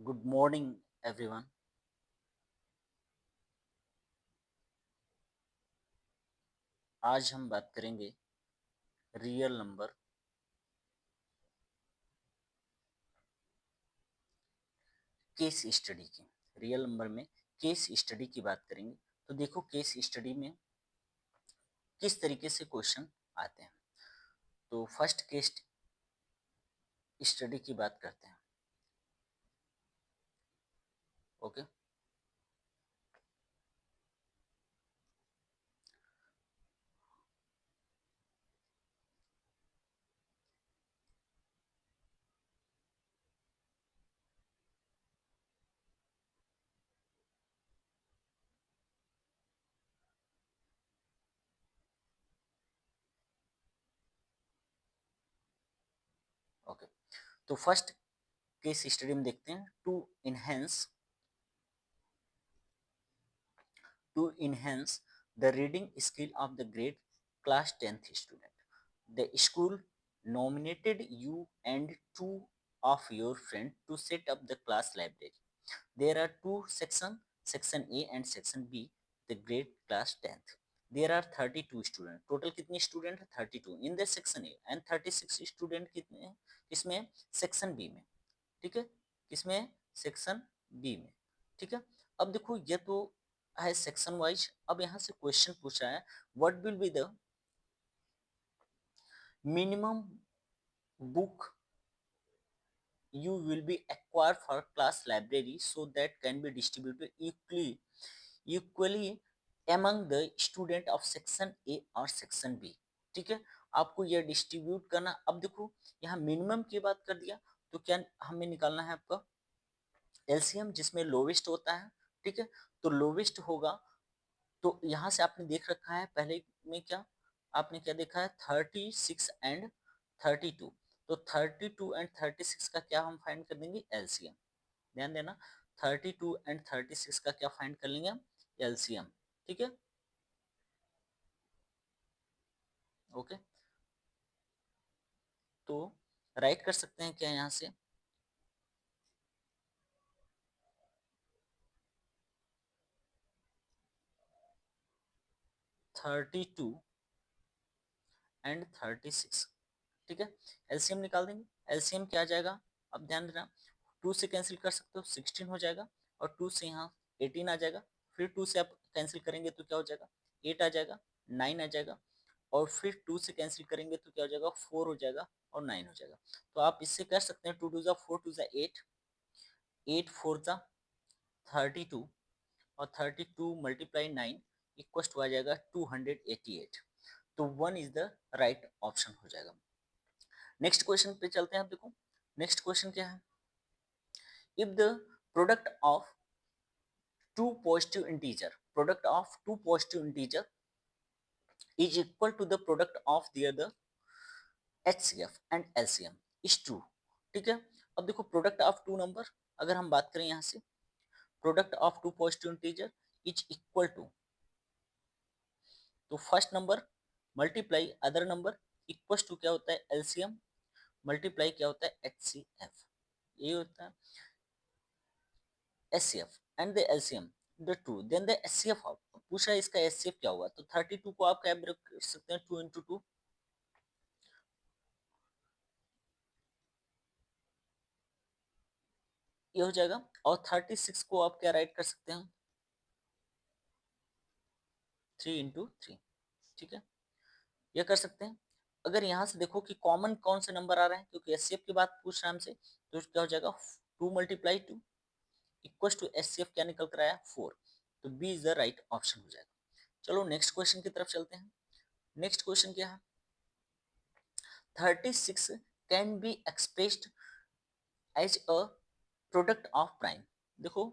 Good morning everyone. आज हम बात करेंगे रियल नंबर केस स्टडी की। रियल नंबर में केस स्टडी की बात करेंगे। तो देखो केस स्टडी में किस तरीके से क्वेश्चन आते हैं। तो फर्स्ट केस स्टडी की बात करते हैं। Okay, okay. तो फर्स्ट केस स्टडी में देखते हैं to enhance the reading skill of the grade class 10th student. The school nominated you and two of your friends to set up the class library. There are two sections, section A and section B, the grade class 10th. There are 32 students. Total कितने student है? 32 in the section A and 36 student कितने हैं? किसमें? section B में। ठीक है, किसमें? section B में। ठीक है, अब देखो ये तो है सेक्शन वाइज। अब यहाँ से क्वेश्चन पूछा है what will be the minimum book you will be acquired for class library so that can be distributed equally among the student of section A और section B। ठीक है, आपको यह डिस्ट्रीब्यूट करना। अब देखो यहाँ मिनिमम की बात कर दिया, तो क्या हमें निकालना है आपका एलसीएम जिसमें लोवेस्ट होता है। ठीक है, तो लोवेस्ट होगा। तो यहाँ से आपने देख रखा है पहले में क्या, आपने क्या देखा है 36 एंड 32। तो 32 एंड 36 का क्या हम फाइंड कर देंगे? एलसीएम। ध्यान देना, 32 एंड 36 का क्या फाइंड कर लेंगे हम? एलसीएम। ठीक है, ओके। तो राइट कर सकते हैं क्या यहाँ से? 32 एंड 36। ठीक है, एलसीएम निकाल देंगे। एलसीएम क्या आ जाएगा? अब ध्यान देना, 2 से कैंसिल कर सकते हो 16 हो जाएगा, और 2 से यहाँ 18 आ जाएगा। फिर 2 से आप कैंसिल करेंगे तो क्या हो जाएगा? 8 आ जाएगा, 9 आ जाएगा, और फिर 2 से कैंसिल करेंगे तो क्या हो जाएगा? 4 हो जाएगा और 9 हो जाएगा। तो आप इससे कर सकते हैं 2 टू ज़ा 4 टू ज़ा 8, 8 4 ज़ा 32, और 32 मल्टीप्लाई 9 इक्वल टू आ जाएगा 288। तो 1 इज द राइट ऑप्शन हो जाएगा। नेक्स्ट क्वेश्चन पे चलते हैं। आप देखो नेक्स्ट क्वेश्चन क्या है। If the product of two positive integer is equal to the product of the other HCF and LCM is true। ठीक है, अब देखो प्रोडक्ट ऑफ टू नंबर, अगर हम बात करें यहाँ से product of two positive integer is equal to, तो first number multiply other number equal to क्या होता है? एलसीएम मल्टीप्लाई क्या होता है? एचसीएफ। ये होता है HCF and the LCM the two then the HCF. पूछा इसका एचसीएफ क्या होगा, तो 32 को आप क्या कर सकते हैं? 2 इंटू 2 ये हो जाएगा, और 36 को आप क्या राइट कर सकते हैं? 3 इंटू 3। ठीक है, ये कर सकते हैं। अगर यहाँ से देखो कि कॉमन कौन से नंबर आ रहे हैं, क्योंकि एचसीएफ की बात पूछ रहा है हमसे, तो क्या हो जाएगा? 2 मल्टीप्लाई 2 इक्वल टू एचसीएफ क्या निकल कर आया? 4। तो B is the right option हो जाएगा। चलो नेक्स्ट क्वेश्चन की तरफ चलते हैं। नेक्स्ट क्वेश्चन क्या है? 36 can be expressed as a product of prime. देखो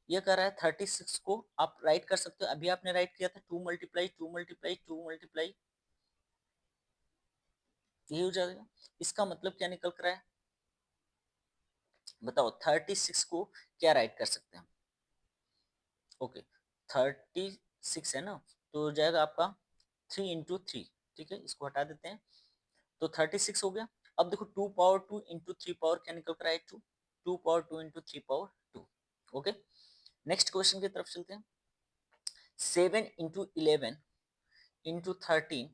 ये कह रहा है 36 को आप राइट कर सकते हो। अभी आपने राइट किया था 2 मल्टीप्लाई 2 मल्टीप्लाई 2 मल्टीप्लाई, यही हो जाएगा। इसका मतलब क्या निकल कर आया? बताओ 36 को क्या राइट कर सकते हैं? ओके, 36 है ना, तो हो जाएगा आपका 3 इंटू 3। ठीक है, इसको हटा देते हैं, तो 36 हो गया। अब देखो 2 पावर 2 इंटू 3 पावर क्या निकल कर आए? 2। 2 power 2 into 3 power okay, next question की तरफ चलते हैं। 7 into 11 into 13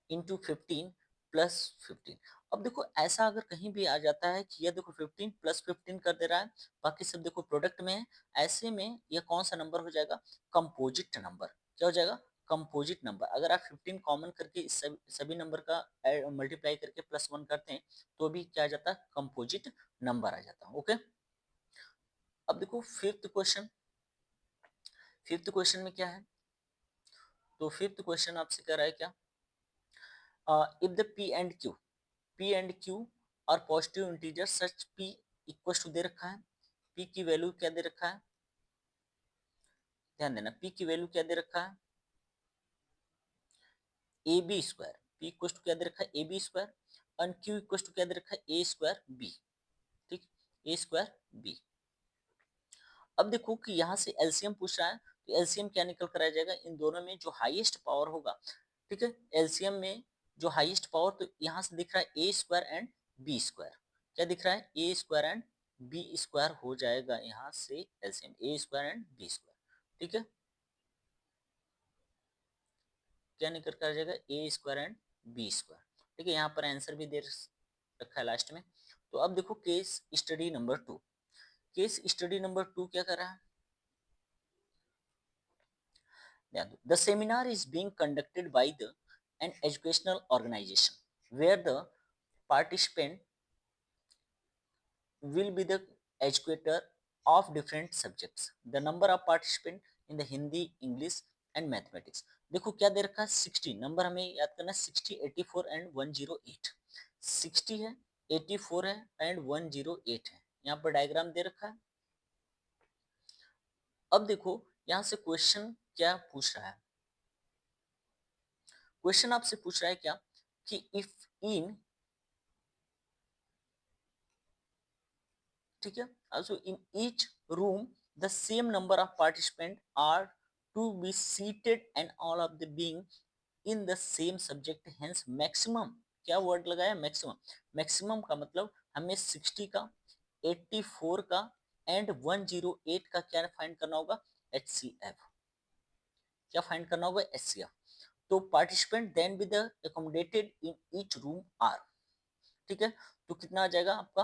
into 15 प्लस 15। अब देखो ऐसा अगर कहीं भी आ जाता है कि ये देखो 15 प्लस 15 कर दे रहा है, बाकी सब देखो प्रोडक्ट में है, ऐसे में ये कौन सा नंबर हो जाएगा? Composite number. क्या हो जाएगा? Composite number. अगर आप 15 कॉमन करके इस सभी नंबर का मल्टीप्लाई करके +1 करते हैं तो भी क्या आ जाता है? कंपोजिट नंबर आ जाता है। ओके, अब देखो फिफ्थ क्वेश्चन में क्या है? तो फिफ्थ क्वेश्चन आपसे कह रहा है क्या? If the P and Q और positive integer such P equal to दे रखा है। पी की वैल्यू क्या दे रखा है? ध्यान देना, पी की वैल्यू क्या दे रखा है? A b square. P equal to क्या दे रखा है? A b square. और क्यू इक्वल टू क्या दे रखा है? A square b. ठीक, ए स्क्वायर बी। अब देखो कि यहाँ से एलसीएम पूछ रहा है, तो एलसीएम क्या निकल कर आ जाएगा? इन दोनों में जो हाईएस्ट पावर होगा, ठीक है, एलसीएम में जो हाईएस्ट पावर, तो यहाँ से दिख रहा है a square and b square. क्या दिख रहा है? A square and b square हो जाएगा यहाँ से LCM, a square and b square. ठीक है, क्या निकल कर आ जाएगा? A square and b square. ठीक है, यहाँ पर आंसर भी दे रखा है लास्ट में। तो अब देखो केस स्टडी नंबर 2 क्या कर रहा है? The seminar is being conducted by an educational organization where the participant will be the educator of different subjects. The number of participants in the Hindi, English and mathematics. देखो क्या दे रखा है? 60 number हमें याद करना है। 60, 84 एंड 108। 60 है, 84 है एंड 108 है। यहाँ पर डायग्राम दे रखा है। अब देखो यहाँ से क्वेश्चन क्या पूछ रहा है? क्वेश्चन आपसे पूछ रहा है क्या कि इफ इन, ठीक है, also in each room the same number of participants are to be seated and all of the being in the same subject, hence maximum। क्या वर्ड लगाया? मैक्सिमम। मैक्सिमम का मतलब हमें 60 का, 84 का एंड 108 का क्या फाइंड करना होगा? HCF। क्या फाइंड करना होगा? HCF। तो participant then be the accommodated in each room are. ठीक है, तो कितना आ जाएगा आपका?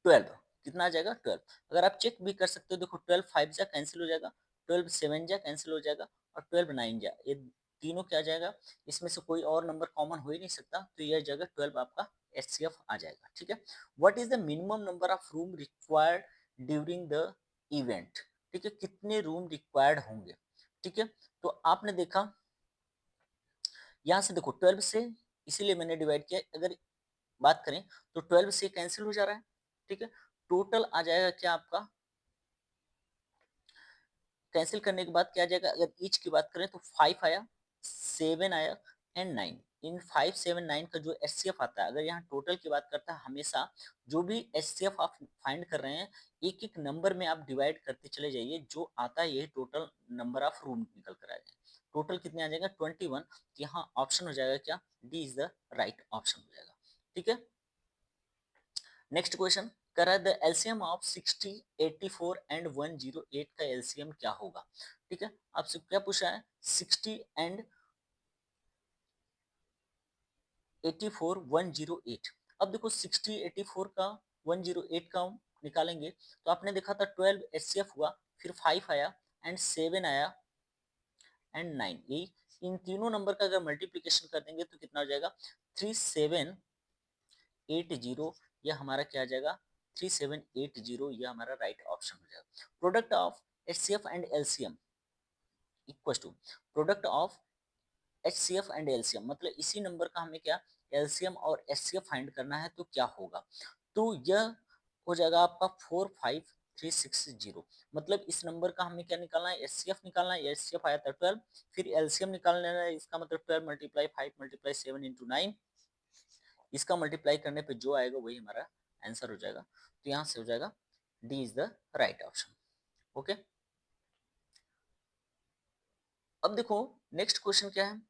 12। कितना आ जाएगा? 12। अगर आप चेक भी कर सकते हो, देखो 12 5 जा कैंसिल हो जाएगा, 12 7 जा कैंसिल हो जाएगा और 12 9 जा, ये तीनों क्या आ जाएगा? इसमें से कोई और नंबर कॉमन हो ही नहीं सकता, तो यह जगह 12 आपका HCF आ जाएगा। ठीक है, what is the minimum number of room required during the event? ठीक है, कितने रूम रिक्वायर्ड होंगे? ठीक है, तो आपने देखा यहाँ से देखो 12 से, इसीलिए मैंने डिवाइड किया। अगर बात करें तो 12 से कैंसिल हो जा रहा है। ठीक है, टोटल आ जाएगा क्या आपका? कैंसिल करने के बाद क्या आ जाएगा? अगर ईच की बात करें तो 5 आया, 7 आया एंड 9। इन 5 7 9 का जो HCF आता है, अगर यहाँ टोटल की बात करता है, हमेशा जो भी HCF आप फाइंड कर रहे हैं, एक एक नंबर में आप डिवाइड करते चले जाइए, जो आता है यही टोटल नंबर ऑफ रूम निकल कर आ जाए। टोटल कितने आ जाएगा? 21। यहाँ ऑप्शन हो जाएगा क्या? D is the right option हो जाएगा। ठीक है, नेक्स्ट क्वेश्चन कर रहा है द एलसीएम ऑफ 60, 84 एंड 108 का एलसीएम क्या होगा? ठीक है, आपसे क्या पूछा है? 60 एंड 84 108। अब देखो 60 84 का 108 का निकालेंगे, तो आपने देखा था 12 एचसीएफ हुआ, फिर 5 आया एंड 7 आया एंड 9। यही इन तीनों नंबर का अगर मल्टीप्लीकेशन कर देंगे तो कितना हो जाएगा? 3780। यह हमारा क्या आ जाएगा? 3780। यह हमारा राइट ऑप्शन हो जाएगा। Product of HCF and LCM equal to product of HCF एंड LCM, मतलब इसी नंबर का हमें क्या LCM और HCF फाइंड करना है, तो क्या होगा? तो यह हो जाएगा आपका 45360। मतलब इस नंबर का हमें क्या निकालना है? HCF निकालना है। HCF आया था 12, फिर LCM निकालना है। इसका मतलब 12 मल्टीप्लाई 5 मल्टीप्लाई 7 इंटू 9। इसका मल्टीप्लाई करने पे जो आएगा वही हमारा आंसर हो जाएगा। तो यहाँ से हो जाएगा D is the right option. Okay, अब देखो नेक्स्ट क्वेश्चन क्या है?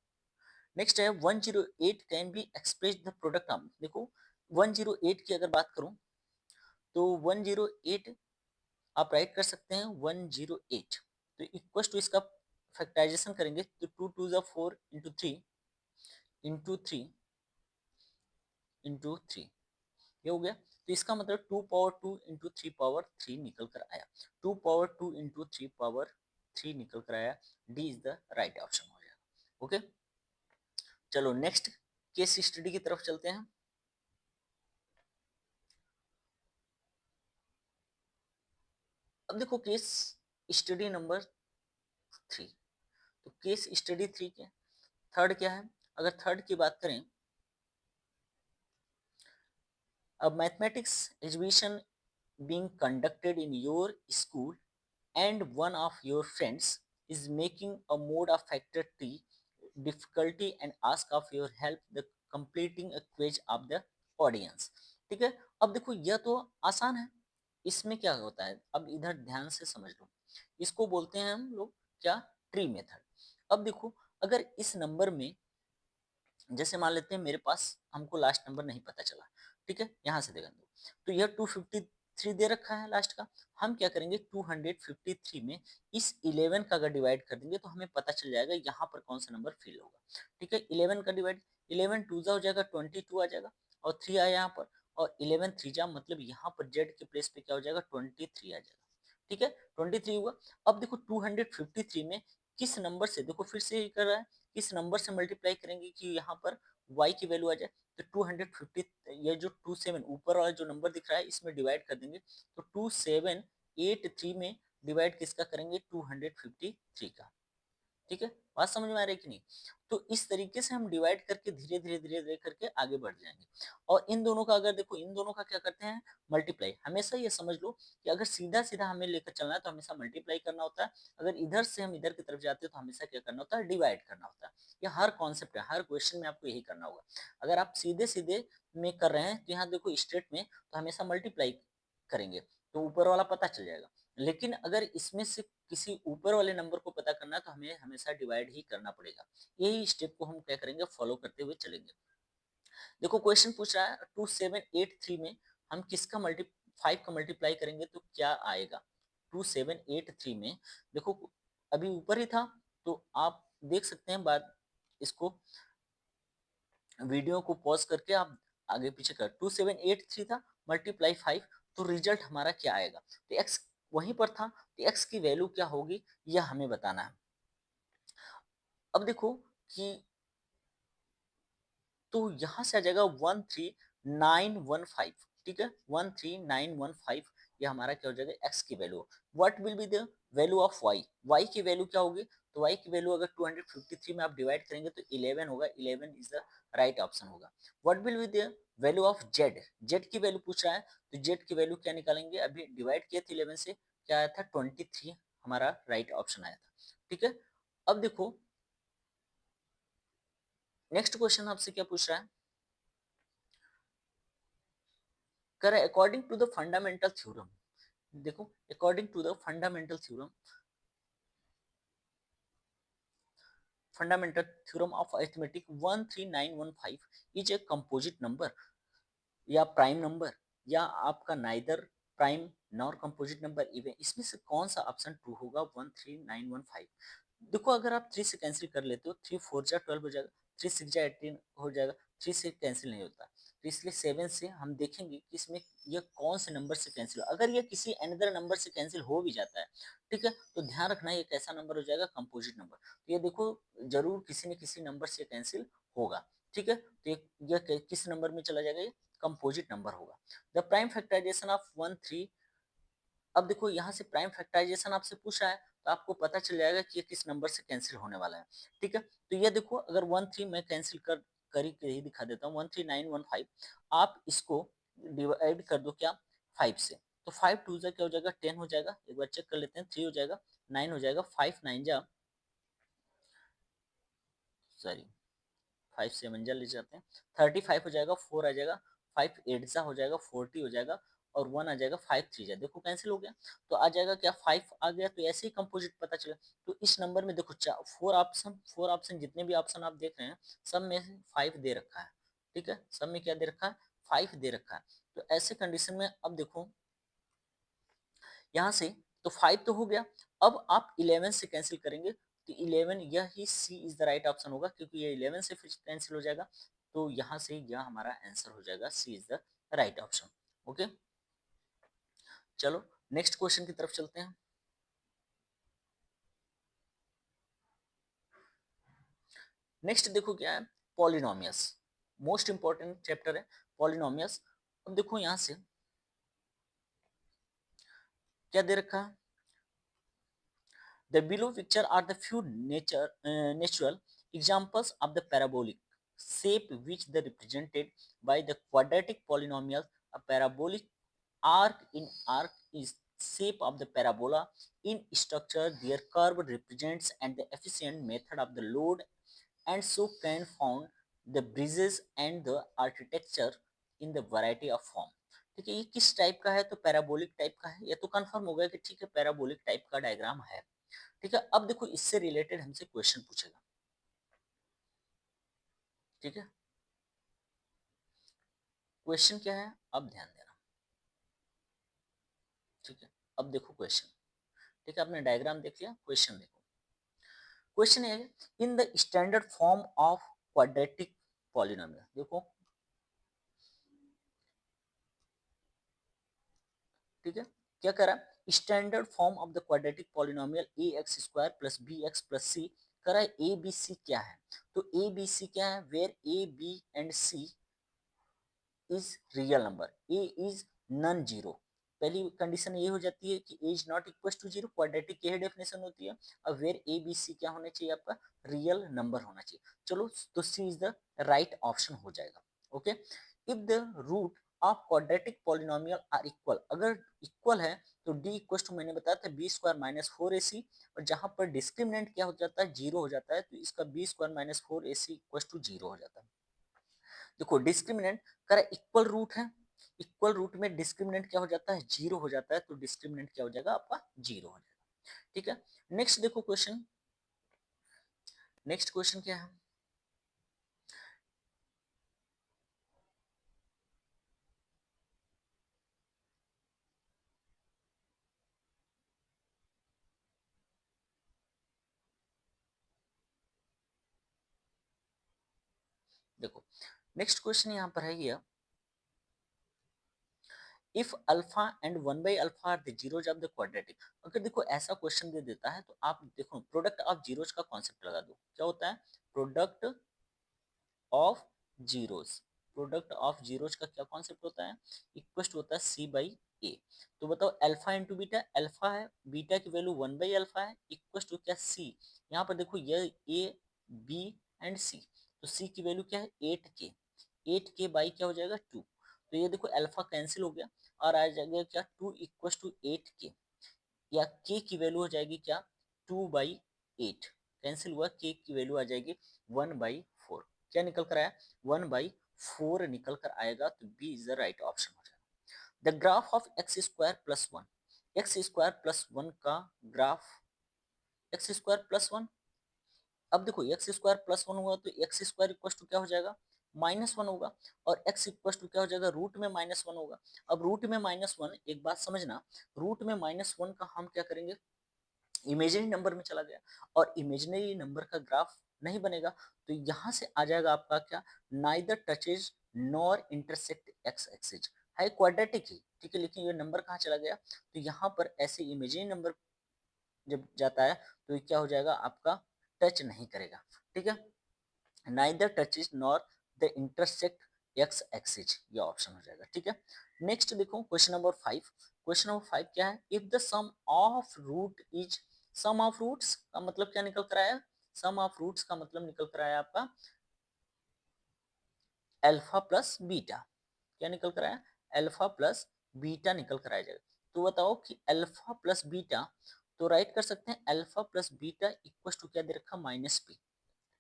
नेक्स्ट है 108 can be express the product term. देखो 108 की अगर बात करूं तो 108 आप राइट कर सकते हैं 108। तो इक्वल टू इसका फैक्टराइजेशन करेंगे तो 2 2 4 into three into three into three, ये हो गया। तो इसका मतलब 2 पावर 2 इंटू 3 पावर 3 निकल कर आया। 2 पावर 2 इंटू 3 पावर 3 निकल कर आया। D is the right option हो जाएगा। ओके, चलो नेक्स्ट केस स्टडी की तरफ चलते हैं। अब देखो केस स्टडी नंबर 3। तो केस स्टडी 3 के थर्ड क्या है? अगर थर्ड की बात करें, अब mathematics exhibition being conducted in your school and one of your friends is making a mode of factor t difficulty and ask of your help the completing a quiz of the audience। ठीक है, अब देखो यह तो आसान है। इसमें क्या होता है, अब इधर ध्यान से समझ लो। इसको बोलते हैं हम लोग क्या, ट्री मेथड। अब देखो अगर इस नंबर में, जैसे मान लेते हैं मेरे पास हमको लास्ट नंबर नहीं पता चला, ठीक है, यहाँ से देखा तो यह 253 दे रखा है लास्ट का। हम क्या करेंगे, 253 में इस 11 का अगर डिवाइड कर देंगे तो हमें पता चल जाएगा यहाँ पर कौन सा नंबर फिल होगा। ठीक है, 11 का डिवाइड, 11 टू जा हो जाएगा 22 आ जाएगा, और 3 आया यहाँ पर, और 11 थ्री जा मतलब यहाँ पर जेड के प्लेस पे क्या हो जाएगा, 23 आ जाएगा। ठीक है, 23 हुआ। अब देखो 253 में किस नंबर से, देखो फिर से कर रहा है, किस नंबर से मल्टीप्लाई करेंगे कि यहाँ पर y की वैल्यू आ जाए। तो 250, ये जो 27 ऊपर वाला जो नंबर दिख रहा है इसमें डिवाइड कर देंगे। तो 2783 में डिवाइड किसका करेंगे, 253 का। ठीक है, बात समझ में आ रही है कि नहीं? तो इस तरीके से हम डिवाइड करके धीरे धीरे धीरे धीरे करके आगे बढ़ जाएंगे। और इन दोनों का अगर देखो, इन दोनों का क्या करते हैं, मल्टीप्लाई। हमेशा ये समझ लो कि अगर सीधा सीधा हमें लेकर चलना है तो हमेशा मल्टीप्लाई करना होता है। अगर इधर से हम इधर की तरफ जाते हैं तो हमेशा क्या करना होता है, डिवाइड करना होता है। ये हर कॉन्सेप्ट है, हर क्वेश्चन में आपको यही करना होगा। अगर आप सीधे सीधे में कर रहे हैं तो यहाँ देखो स्ट्रेट में तो हमेशा मल्टीप्लाई करेंगे तो ऊपर वाला पता चल जाएगा। लेकिन अगर इसमें से किसी ऊपर वाले नंबर को पता करना है तो हमें हमेशा डिवाइड ही करना पड़ेगा। यही स्टेप को हम क्या करेंगे, फॉलो करते हुए चलेंगे। देखो क्वेश्चन पूछ रहा है 2783 में हम किसका मल्टी 5 का मल्टीप्लाई करेंगे तो क्या आएगा। 2783 में देखो अभी ऊपर ही था, तो आप देख सकते हैं बाद इसको, वीडियो को पॉज करके आप आगे पीछे कर। 2783 था मल्टीप्लाई 5, तो रिजल्ट हमारा क्या आएगा। तो एक्स वहीं पर था, तो एक्स की वैल्यू क्या होगी यह हमें बताना है। अब देखो कि तो यहाँ से आ जाएगा 13915। ठीक है, 13915 ये हमारा क्या हो जाएगा, एक्स की value. What will be the value of y, y की वैल्यू क्या होगी। तो वाई की वैल्यू अगर 253 में आप डिवाइड करेंगे तो 11 होगा, 11 इज द राइट ऑप्शन होगा। What will be the value of Z, Z की वैल्यू पूछ रहा है, तो जेड की वैल्यू क्या निकालेंगे, अभी डिवाइड किए थे 11 से, क्या आया था 23 हमारा राइट ऑप्शन आया था। ठीक है, अब देखो नेक्स्ट क्वेश्चन आपसे क्या पूछ रहा है, करें according to the fundamental theorem. देखो according to the fundamental theorem, fundamental theorem of arithmetic 13915 is a composite number या प्राइम नंबर या आपका neither prime nor composite number even, इसमें से कौन सा ऑप्शन ट्रू होगा 13915। देखो अगर आप 3 से कैंसिल कर लेते हो, 3 4 जा 12 हो जाएगा, 3 6 जा 18 हो जाएगा, 3 से कैंसिल नहीं होता, तो इसलिए 7 से हम देखेंगे कि इसमें यह कौन से नंबर से कैंसिल हो। अगर यह किसी अनदर नंबर से कैंसिल हो भी जाता है, ठीक है, तो ध्यान रखना ये कैसा नंबर हो जाएगा, कंपोजिट नंबर। तो ये देखो जरूर किसी न किसी नंबर से कैंसिल होगा। ठीक है, तो ये किस नंबर में चला जाएगा, ये कंपोजिट नंबर होगा। The prime factorization of 13। अब देखो यहाँ से प्राइम फैक्टराइजेशन आपसे पूछ रहा है तो आपको पता चल जाएगा कि ये किस नंबर से कैंसिल होने वाला है। ठीक है, तो ये देखो अगर 13 मैं कैंसिल कर ही दिखा देता हूँ, 13915 आप इसको डिवाइड कर दो क्या, 5 से। तो 5 टू जा क्या हो जाएगा, 10 हो जाएगा, एक बार चेक कर लेते हैं, 3 हो जाएगा, 9 हो जाएगा, 5 9 जा, सॉरी 5 7 जा ले जाते हैं, 35 हो जाएगा, 4 आ जाएगा, 5 8 जा हो जाएगा, 40 हो जाएगा, और 1 आ जाएगा, 5 3 जा, देखो कैंसिल हो गया। तो आ जाएगा क्या, 5 आ गया, तो ऐसे ही कंपोजिट पता चला। तो इस नंबर में देखो 4 ऑप्शन जितने भी ऑप्शन आप देख रहे हैं सब में से 5 दे रखा है। ठीक है, सब में क्या दे रखा है, 5 दे रखा है। तो ऐसे कंडीशन में अब देखो यहाँ से तो 5 तो हो गया। अब आप 11 से कैंसिल करेंगे तो 11 यह ही सी इज द राइट ऑप्शन होगा, क्योंकि ये 11 से फिर कैंसिल हो जाएगा। तो यहाँ से यह हमारा आंसर हो जाएगा, C is the right option. Okay, चलो नेक्स्ट क्वेश्चन की तरफ चलते हैं। नेक्स्ट देखो क्या है, पॉलिनोमियल्स। मोस्ट इंपॉर्टेंट चैप्टर है पॉलिनोमियल्स। अब देखो यहाँ से क्या दे रखा है, the below picture are the few natural examples of the parabolic shape which they represented by the quadratic polynomial. A parabolic arc in arc is shape of the parabola in structure. Their curve represents and the efficient method of the load, and so can found the bridges and the architecture in the variety of form. ठीक है, ये किस type का है, तो parabolic type का है। ये तो कंफर्म हो गया कि ठीक है पैराबोलिक टाइप का डायग्राम है। ठीक है, अब देखो इससे रिलेटेड हमसे क्वेश्चन पूछेगा। ठीक है, क्वेश्चन क्या है अब ध्यान देना। ठीक है, अब देखो क्वेश्चन। ठीक है, आपने डायग्राम देख लिया, क्वेश्चन देखो। क्वेश्चन है in the standard form of quadratic polynomial. देखो ठीक है, क्या करा, standard form of the quadratic polynomial a x square plus b x plus c करा। ए बी सी क्या है, तो ए बी सी क्या है, where a b and c is real number, a is non zero. पहली condition ये हो जाती है कि a is not equal to zero, quadratic की डेफिनेशन होती है। अब वेयर ए बी सी क्या होना चाहिए, आपका रियल नंबर होना चाहिए। चलो तो C is the right option हो जाएगा। Okay, if the root of quadratic polynomial are equal, अगर इक्वल है तो डी इक्वल टू, मैंने बताया था b square minus four a c, और जहां पर डिस्क्रिमिनेंट क्या हो जाता है, जीरो हो जाता है, तो इसका b square minus four a c equal to zero हो जाता है। देखो डिस्क्रिमिनेंट का इक्वल रूट है, इक्वल रूट में डिस्क्रिमिनेंट क्या हो जाता है, जीरो हो जाता है, तो डिस्क्रिमिनेंट क्या हो जाएगा आपका, जीरो हो जाएगा। ठीक है, नेक्स्ट देखो क्वेश्चन। नेक्स्ट क्वेश्चन क्या है, देखो नेक्स्ट क्वेश्चन यहाँ पर है ये, if alpha and one by alpha are the zeros of the quadratic. अगर देखो ऐसा क्वेश्चन दे देता है तो आप देखो प्रोडक्ट ऑफ जीरोज का कॉन्सेप्ट लगा दो। क्या होता है, product of zeros, product of zeros का क्या कॉन्सेप्ट होता है, इक्वल होता है सी बाई ए। तो बताओ अल्फा इंटू बीटा, अल्फा है, बीटा की वैल्यू वन बाई अल्फा है, इक्वल टू क्या सी। यहाँ पर देखो ये ए बी एंड सी, तो सी की वैल्यू क्या है 8k, 8k बाई क्या हो जाएगा 2। तो ये देखो अल्फा कैंसिल हो गया और आ जाएगा क्या 2 इक्वल टू 8k, या k की वैल्यू हो जाएगी क्या 2/8, कैंसिल हुआ, k की वैल्यू आ जाएगी 1/4। क्या निकल कर आया, 1/4 निकल कर आएगा, तो B is the right option हो जाएगा। The graph of x square plus one, x square plus one का graph, x square plus one. अब देखो एक्स स्क्वायर प्लस वन हुआ तो एक्स स्क्वायर इक्वल टू क्या हो जाएगा, माइनस वन होगा, और एक्स इक्वल टू क्या हो जाएगा, रूट में माइनस वन होगा। अब रूट में माइनस वन, एक बात समझना, रूट में माइनस वन का हम क्या करेंगे, इमेजिनरी नंबर में चला गया, और इमेजिनरी नंबर का ग्राफ नहीं बनेगा, तो यहां से आ जाएगा आपका क्या, neither touches nor intersect x axis, है क्वाड्रेटिक ही ठीक है, लेकिन ये नंबर कहाँ चला गया, तो यहाँ पर ऐसे इमेजिनरी नंबर जब जाता है तो ये क्या हो जाएगा आपका, टच नहीं करेगा। ठीक है, neither touches nor the intersect x axis, ये ऑप्शन हो जाएगा। ठीक है, नेक्स्ट देखो क्वेश्चन नंबर 5। क्वेश्चन नंबर 5 क्या है, if the sum of root is, sum of roots का मतलब क्या निकल कर आया, सम ऑफ रूट्स का मतलब निकल कर आया आपका अल्फा प्लस बीटा। क्या निकल कर आया, अल्फा प्लस बीटा निकल कर आ जाएगा। तो बताओ कि अल्फा प्लस बीटा, तो राइट कर सकते हैं alpha plus beta equal to क्या दे रखा, माइनस पी।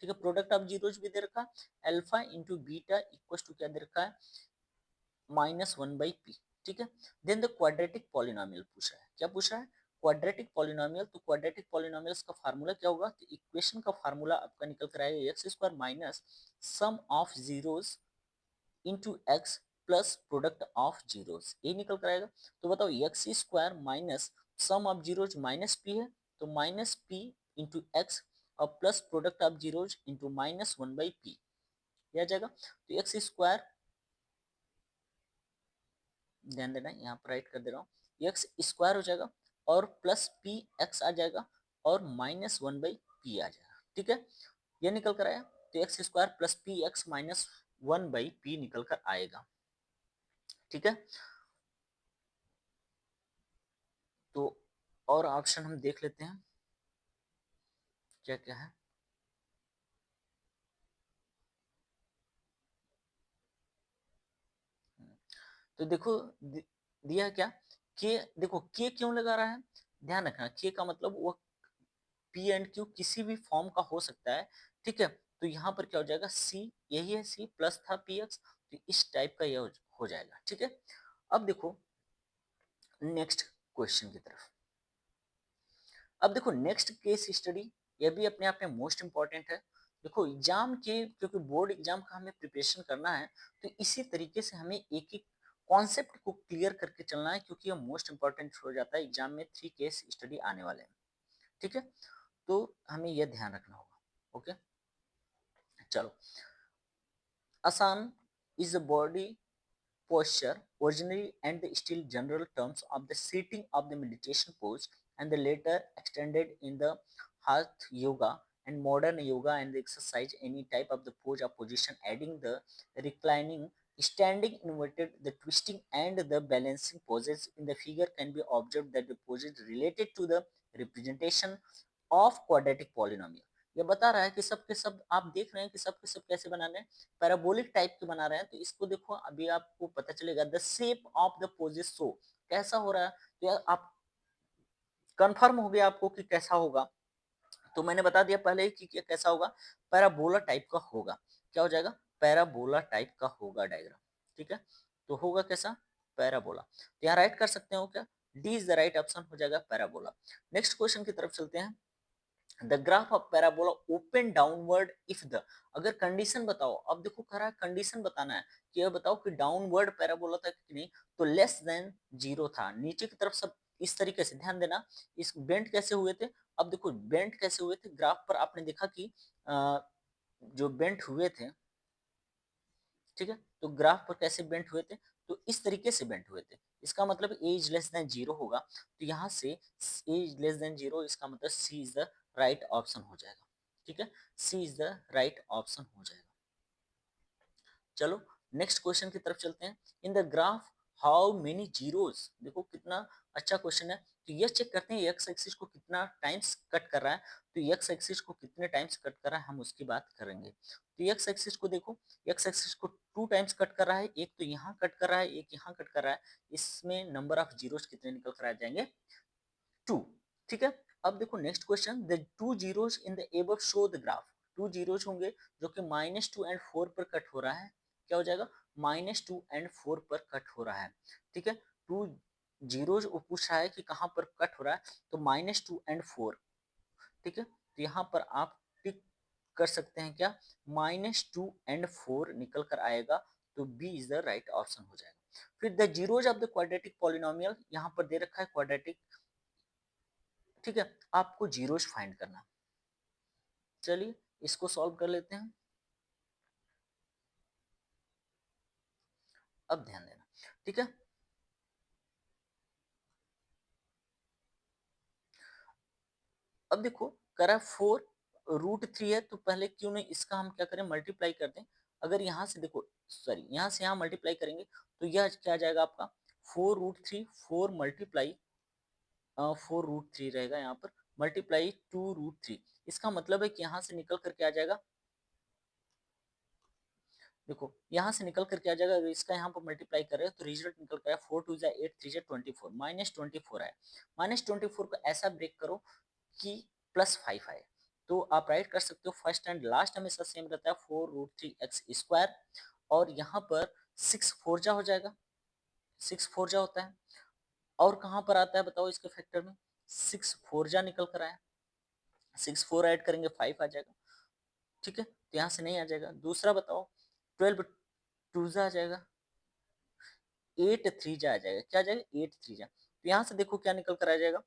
ठीक है, प्रोडक्ट ऑफ जीरोज भी दे रखा, alpha into beta equal to क्या दे रखा है, -1/p। ठीक है, देन द क्वाड्रेटिक पॉलिनोमियल पूछ रहा है, क्या पूछ रहा है, क्वाड्रेटिक पॉलिनोमियल। तो क्वाड्रेटिक पॉलिनोमियल्स का फार्मूला क्या होगा, तो इक्वेशन का फार्मूला आपका निकल कर आएगा x square minus sum of zeros into x plus product of zeros, ये निकल कर आएगा। तो बताओ x square minus sum of zeros minus P है, तो माइनस पी इंटू एक्स और plus product of zeros into minus one by P, यह आ जाएगा। तो एक्स स्क्वायर, ध्यान देना यहाँ पर राइट कर दे रहा हूँ, एक्स स्क्वायर हो जाएगा और प्लस पी एक्स आ जाएगा और माइनस वन बाई पी आ जाएगा। ठीक है, ये निकल कर आया, तो x square plus P x minus one by P निकल कर आएगा। ठीक है, तो और ऑप्शन हम देख लेते हैं क्या क्या है। तो देखो दिया क्या, के, देखो के क्यों लगा रहा है, ध्यान रखना के का मतलब वो पी एंड क्यू किसी भी फॉर्म का हो सकता है। ठीक है, तो यहाँ पर क्या हो जाएगा, सी, यही है सी प्लस था पी एक्स, तो इस टाइप का यह हो जाएगा। ठीक है, अब देखो नेक्स्ट क्वेश्चन की तरफ। अब देखो नेक्स्ट केस स्टडी, ये भी अपने आप में मोस्ट इंपॉर्टेंट है। देखो एग्जाम के, क्योंकि बोर्ड एग्जाम का हमें प्रिपरेशन करना है, तो इसी तरीके से हमें एक एक कॉन्सेप्ट को क्लियर करके चलना है, क्योंकि ये मोस्ट इंपॉर्टेंट हो जाता है एग्जाम में, 3 केस स्टडी आने वाले हैं। ठीक है, तो हमें यह ध्यान रखना होगा। ओके, चलो, आसान is the body posture, originally and the still general terms of the sitting of the meditation pose, and the later extended in the Hatha yoga and modern yoga and the exercise any type of the pose or position, adding the reclining, standing, inverted, the twisting and the balancing poses in the figure can be observed that the poses related to the representation of quadratic polynomial। ये बता रहा है कि सब के सब आप देख रहे हैं कि सब के सब कैसे बनाने हैं, पैराबोलिक टाइप के बना रहे हैं। तो इसको देखो अभी आपको पता चलेगा, the shape of the poses show, कैसा हो रहा है, तो यार आप कंफर्म हो गया आपको कि कैसा होगा। तो मैंने बता दिया पहले ही कि कैसा होगा, पैराबोला टाइप का होगा। क्या हो जाएगा, पैराबोला टाइप का होगा डायग्राम। ठीक है, तो होगा कैसा, पैराबोला। तो यहाँ राइट कर सकते हो क्या, D is the right option हो जाएगा पैराबोला। नेक्स्ट क्वेश्चन की तरफ चलते हैं। The graph of parabola open downward if the, अगर कंडीशन बताओ, अब देखो कह रहा है कंडीशन बताना है कि यह बताओ कि डाउनवर्ड पैराबोला था कि नहीं, तो लेस देन जीरो था, नीचे की तरफ सब इस तरीके से, ध्यान देना इस बेंट कैसे हुए थे। अब देखो बेंट कैसे हुए थे, ग्राफ पर आपने देखा कि जो बेंट हुए थे, ठीक है, तो ग्राफ पर कैसे बेंट हुए थे, तो इस तरीके से बेंट हुए थे। इसका मतलब एज लेस देन जीरो होगा, तो यहाँ से एज लेस देन जीरो, इसका मतलब सी इज द राइट ऑप्शन हो जाएगा। ठीक है, सी इज द राइट ऑप्शन हो जाएगा। चलो नेक्स्ट क्वेश्चन की तरफ चलते हैं। In the graph how many zeros, देखो कितना अच्छा क्वेश्चन है। तो ये चेक करते हैं एक्स एक्सिस को कितना टाइम्स कट कर रहा है, तो एक्स एक्सिस को कितने टाइम्स कट कर रहा है हम उसकी बात करेंगे। तो एक्स एक्सिस को देखो, एक्स एक्सिस को 2 टाइम्स कट कर रहा है, एक तो यहाँ कट कर रहा है, एक यहाँ कट कर रहा है। इसमें नंबर ऑफ जीरोस कितने निकल कर आ जाएंगे, 2। ठीक है, अब देखो next question, the 2 zeros in the above show the graph, 2 zeros होंगे जो कि -2 एंड 4 पर कट हो रहा है। क्या हो जाएगा, -2 एंड 4 पर कट हो रहा है। ठीक है, 2 जीरोस वो पूछ रहा है कि कहाँ पर कट हो रहा है, तो -2 एंड 4। ठीक है, तो यहाँ पर आप टिक कर सकते हैं क्या, -2 एंड 4 निकल कर आएगा, तो B is the right option हो जाएगा। फिर the zeros of the quadratic polynomial, यहाँ पर दे रखा है क्वाड्रेटिक। ठीक है, आपको जीरोज फाइंड करना। चलिए इसको सॉल्व कर लेते हैं। अब ध्यान देना, ठीक है, अब देखो करा 4√3 है, तो पहले क्यों नहीं इसका हम क्या करें, मल्टीप्लाई कर दें। अगर यहाँ से देखो, सॉरी यहाँ से यहाँ मल्टीप्लाई करेंगे, तो यह क्या आ जाएगा आपका 4√3, 4 रहेगा यहाँ पर, मल्टीप्लाई 2√3। इसका मतलब है कि यहाँ से निकल करके आ जाएगा, देखो यहाँ से निकल करके आ जाएगा, इसका यहाँ पर मल्टीप्लाई कर रहे हैं तो रिजल्ट निकल कर 4 2 8 3 24, -24 आए। -24 को ऐसा ब्रेक करो कि +5 आए, तो आप राइट कर सकते हो, फर्स्ट एंड लास्ट हमेशा सेम रहता है 4√3x², और यहाँ पर 6 4 हो जाएगा, 6 4 होता है। और कहाँ पर आता है बताओ इसके फैक्टर में, 6 4 निकल कर आया, 6 4 ऐड करेंगे 5 आ जाएगा। ठीक है, तो यहाँ से नहीं आ जाएगा। दूसरा बताओ, 12 2 आ जाएगा, 8 3 आ जाएगा, क्या आ जाएगा 8 3। तो यहाँ से देखो क्या निकल कर आ जाएगा,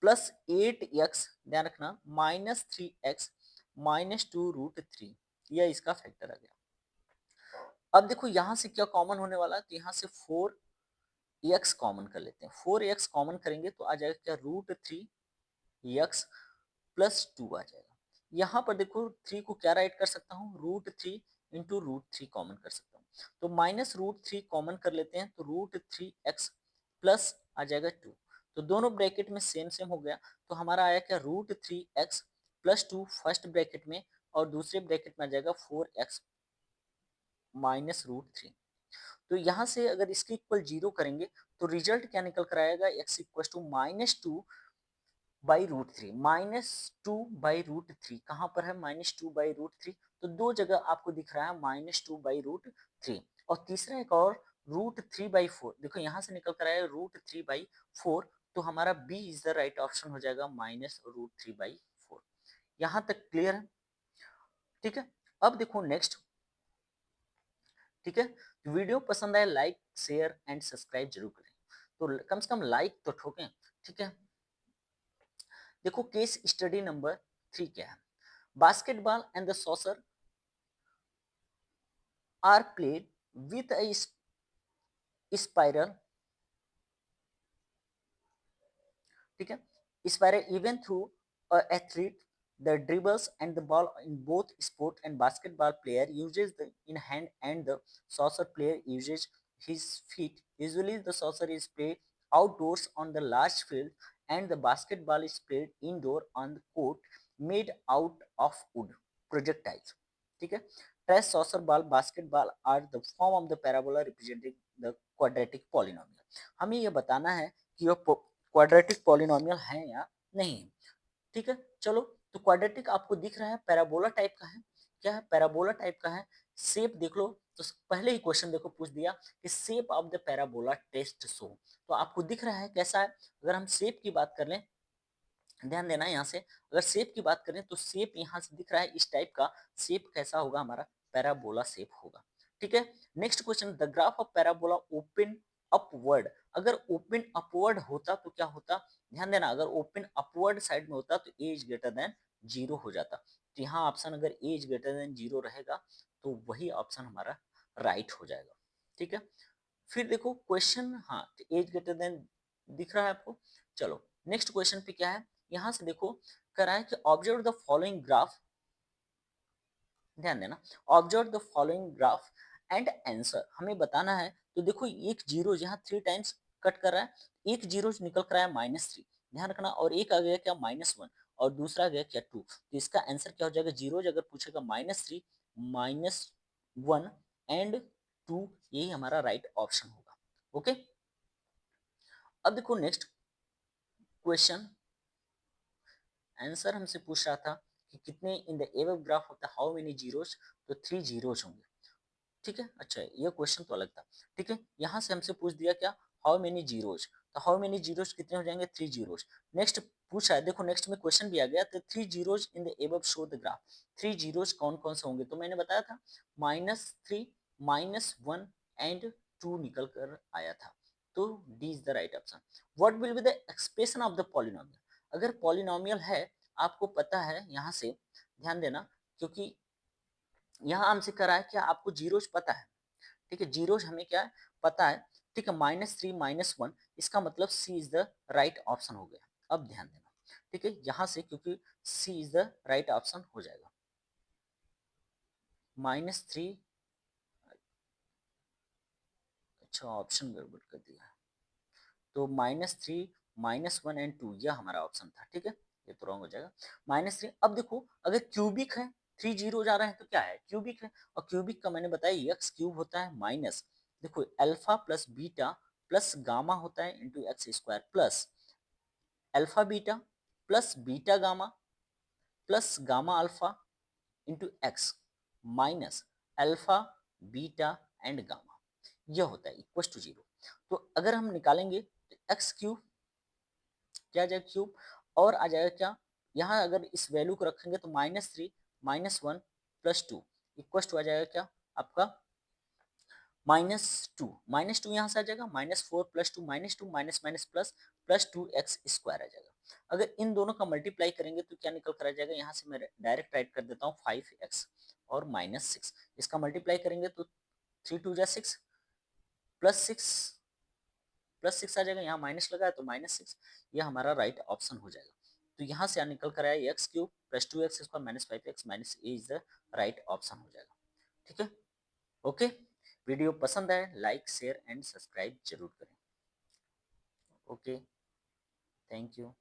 +8x, ध्यान रखना, -3x -2√3, यह इसका फैक्टर आ गया। अब देखो यहाँ से क्या कॉमन होने वाला है, तो यहाँ से 4x कॉमन कर लेते हैं। 4x कॉमन करेंगे तो आ जाएगा क्या, √3x +2 आ जाएगा। यहाँ पर देखो 3 को क्या राइट कर सकता हूँ, √3 इंटू √3 कॉमन कर सकता हूँ, तो -√3 कॉमन कर लेते हैं, तो √3x प्लस आ जाएगा 2, तो दोनों ब्रैकेट में सेम सेम हो गया, तो हमारा आया क्या, √3x +2 फर्स्ट ब्रैकेट में, और दूसरे ब्रैकेट में आ जाएगा 4x -√3। तो यहाँ से अगर इसके इक्वल 0 करेंगे तो रिजल्ट क्या निकल कर आएगा, x इक्वल टू -2/√3, -2/√3 कहाँ पर है, -2/√3, तो दो जगह आपको दिख रहा है -2/√3, और तीसरा एक और √3/4, देखो यहाँ से निकल कर आया √3/4, तो हमारा B is the right option हो जाएगा, -√3/4। यहाँ तक क्लियर है, ठीक है। अब देखो नेक्स्ट, ठीक है, वीडियो पसंद आए लाइक शेयर एंड सब्सक्राइब जरूर करें, तो कम से कम लाइक तो ठोकें, ठीक है। देखो केस स्टडी नंबर 3 क्या है, basketball and the soccer are played with a spiral, ठीक है, spiral even through athlete, the dribbles and the ball in both sport, and basketball player uses the in hand and the saucer player uses his feet. Usually the saucer is played outdoors on the large field, and the basketball is played indoor on the court made out of wood projectiles, ठीक है। Trash, saucer ball, basketball are the form of the parabola representing the quadratic polynomial। हमें ये बताना है कि यह quadratic polynomial है या नहीं, ठीक है। चलो, तो क्वाड्रेटिक आपको दिख रहा है, पैराबोला टाइप का है, क्या है, पैराबोला टाइप का है। शेप देख लो, तो पहले ही क्वेश्चन देखो पूछ दिया कि shape of the parabola test show, तो आपको दिख रहा है कैसा है। अगर हम शेप की बात कर लें, ध्यान देना यहाँ से, अगर शेप की बात करें तो शेप यहाँ से दिख रहा है, इस टाइप का शेप कैसा होगा, हमारा पैराबोला शेप होगा, ठीक है। Next question, the graph of parabola open upward, अगर ओपन अपवर्ड होता तो क्या होता, ध्यान देना, अगर ओपन अपवर्ड साइड में होता तो ए इज ग्रेटर देन 0 हो जाता, तो यहाँ ऑप्शन अगर ए इज ग्रेटर देन 0 रहेगा तो वही ऑप्शन हमारा राइट हो जाएगा, ठीक है। फिर देखो क्वेश्चन, हाँ, एज ग्रेटर देन दिख रहा है आपको। चलो नेक्स्ट क्वेश्चन पे क्या है, यहां से देखो करा है कि ऑब्जर्व द फॉलोइंग ग्राफ, ध्यान देना, observe the following graph and answer, हमें बताना है। तो देखो एक जीरो यहाँ 3 टाइम्स कट कर रहा है, एक जीरो निकल कर आया -3, ध्यान रखना, और एक आ गया क्या, -1, और दूसरा आ गया क्या 2, तो इसका आंसर क्या हो जाएगा, जीरो अगर पूछेगा -3 -1 एंड 2, यही हमारा राइट ऑप्शन होगा, ओके। अब देखो नेक्स्ट क्वेश्चन, आंसर हमसे पूछ रहा था कि कितने in the above graph of the how many zeros, तो 3 जीरोस होंगे, ठीक है। अच्छा, ये क्वेश्चन तो अलग था, ठीक है। यहाँ से हमसे पूछ दिया क्या, हाउ मेनी जीरोस, तो हाउ मेनी जीरोस कितने हो जाएंगे, 3 जीरोस। नेक्स्ट पूछा है, देखो नेक्स्ट में क्वेश्चन भी आ गया, तो 3 zeros in the above show the graph, 3 zeros कौन कौन से होंगे, तो मैंने बताया था -3 -1 एंड 2 निकल कर आया था, तो D is the right option. What will be the expression of the polynomial, अगर पॉलिनोमियल है, आपको पता है, यहाँ से ध्यान देना, क्योंकि यहाँ हमसे करा है क्या, आपको जीरोस पता है, ठीक है, जीरोस हमें क्या है पता है, ठीक है, -3 -1, इसका मतलब सी इज द राइट ऑप्शन हो गया। अब ध्यान देना, ठीक है, यहाँ से क्योंकि सी इज द राइट ऑप्शन हो जाएगा, -3, अच्छा ऑप्शन गड़बड़ कर दिया, तो -3 -1 एंड 2 यह हमारा ऑप्शन था, ठीक है, ये तो रॉन्ग हो जाएगा, -3। अब देखो अगर क्यूबिक है, 3 जीरो जा रहे हैं तो क्या है, क्यूबिक है, और क्यूबिक का मैंने बताया एक्स क्यूब होता है माइनस, देखो alpha plus beta plus gamma होता है into x square, plus alpha beta plus beta gamma plus gamma alpha into x minus alpha beta and gamma, यह होता है इक्वल टू 0। तो अगर हम निकालेंगे तो एक्स क्यूब क्या आ जाएगा, क्यूब, और आ जाएगा क्या, यहाँ अगर इस वैल्यू को रखेंगे तो -3 -1 +2 इक्वल टू आ जाएगा क्या आपका -2 यहाँ से आ जाएगा, -4 + 2 -2 minus minus plus plus 2x square आ जाएगा। अगर इन दोनों का मल्टीप्लाई करेंगे तो क्या निकल कर आ जाएगा, यहाँ से मैं डायरेक्ट राइट कर देता हूँ 5x और -6, इसका मल्टीप्लाई करेंगे तो 3 × 2 = 6 +6 आ जाएगा, यहाँ माइनस लगा है तो -6, ये हमारा राइट ऑप्शन हो जाएगा। तो यहाँ से निकल कर आया x³ + 2x² - 5x - a is the right option हो जाएगा। ठीक है, ओके। वीडियो पसंद आए लाइक शेयर एंड सब्सक्राइब जरूर करें। Okay, thank you.